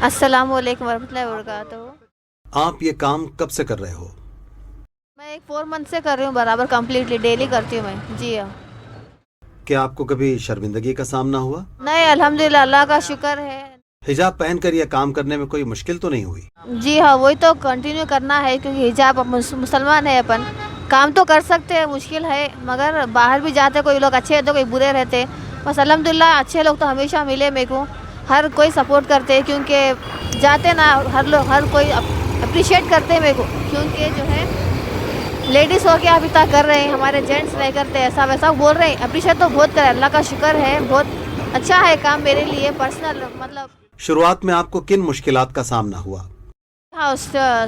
अस्सलामुअलैकुम वरहमतुल्लाहि वबरकातुहू। आप ये काम कब से कर रहे हो? मैं एक 4 मंथ से कर रही हूँ, बराबर कंप्लीटली डेली करती हूँ मैं। जी हाँ। क्या आपको कभी शर्मिंदगी का सामना हुआ? नहीं, अल्हम्दुलिल्लाह, अल्लाह का शुक्र है। हिजाब पहनकर यह काम करने में कोई मुश्किल तो नहीं हुई? जी हाँ, वही तो कंटिन्यू करना है क्योंकि हिजाब मुसलमान है अपन। काम तो कर सकते हैं, मुश्किल है, मगर बाहर भी जाते कोई लोग अच्छे रहते कोई बुरे रहते। बस अल्हम्दुलिल्लाह अच्छे लोग तो हमेशा मिले मेरे को, हर कोई सपोर्ट करते हैं क्योंकि जाते ना हर कोई अप्रिशिएट करते हैं मेरे को, क्योंकि जो है लेडीज़ हो के आप इतना कर रहे हैं, हमारे जेंट्स नहीं करते, ऐसा वैसा बोल रहे हैं। अप्रिशिएट तो बहुत करें, अल्लाह का शुक्र है, बहुत अच्छा है काम मेरे लिए पर्सनल। मतलब शुरुआत में आपको किन मुश्किलात का सामना हुआ? हाँ,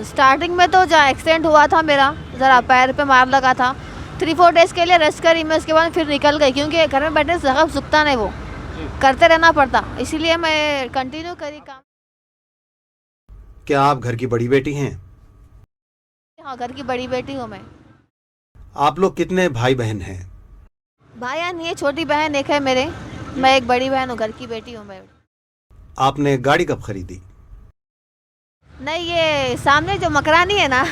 स्टार्टिंग में तो जहाँ एक्सीडेंट हुआ था मेरा, ज़रा पैर पे मार लगा था, 3-4 डेज़ के लिए रेस्ट करी मैं, उसके बाद फिर निकल गई क्योंकि घर में बैठने से जगह सूखता नहीं, वो करते रहना पड़ता, इसीलिए मैं कंटिन्यू करी काम। क्या आप घर की बड़ी बेटी हैं? हाँ, घर की बड़ी बेटी हूँ मैं। आप लोग कितने भाई बहन हैं? भाई नहीं है, छोटी बहन एक है मेरे, मैं एक बड़ी बहन हूँ, घर की बेटी हूँ मैं। आपने गाड़ी कब खरीदी? नहीं, ये सामने जो मकरानी है ना,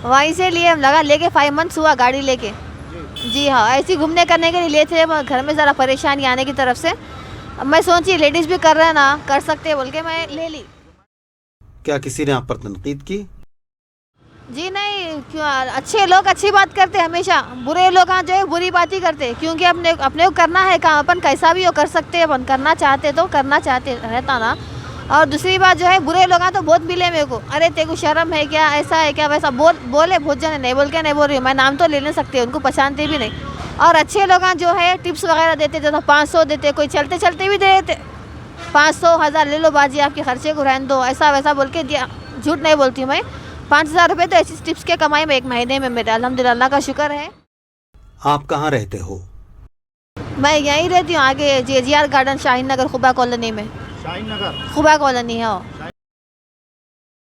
वहीं से लिए हम, लगा लेके 5 मंथ्स हुआ गाड़ी लेके। जी हाँ, ऐसे ही घूमने करने के लिए लिए थे, मगर घर में ज़रा परेशानी आने की तरफ से अब मैं सोची लेडीज़ भी कर रहे हैं ना, कर सकते हैं बोल के मैं ले ली। क्या किसी ने आप पर तनकीद की? जी नहीं, क्यों, अच्छे लोग अच्छी बात करते हैं हमेशा, बुरे लोग हाँ जो है बुरी बात ही करते हैं, क्योंकि अपने अपने को करना है काम, अपन कैसा भी हो कर सकते हैं, अपन करना चाहते तो करना चाहते रहता ना। और दूसरी बात जो है, बुरे लोग तो बहुत मिले मेरे को, अरे तेरे को शर्म है क्या, ऐसा है क्या, वैसा बोले बहुत जने, नहीं बोल के नहीं बोल रही हूँ मैं, नाम तो ले नहीं सकते, उनको पहचानते भी नहीं। और अच्छे लोग जो है टिप्स वगैरह देते, जैसा 500 देते, कोई चलते चलते भी दे देते, 500 1000 ले लो बाजी, आपके खर्चे को रहने दो, ऐसा वैसा बोल के दिया। झूठ नहीं बोलती हूँ मैं, 5000 रुपये तो ऐसी टिप्स के कमाई में एक महीने में मेरे, अल्हम्दुलिल्लाह, अल्लाह का शुक्र है। आप कहाँ रहते हो? मैं यहीं रहती हूँ, आगे JGR गार्डन, शाहीन नगर, खुबा कॉलोनी में। शाहीन नगर। खुबा कॉलोनी है वो।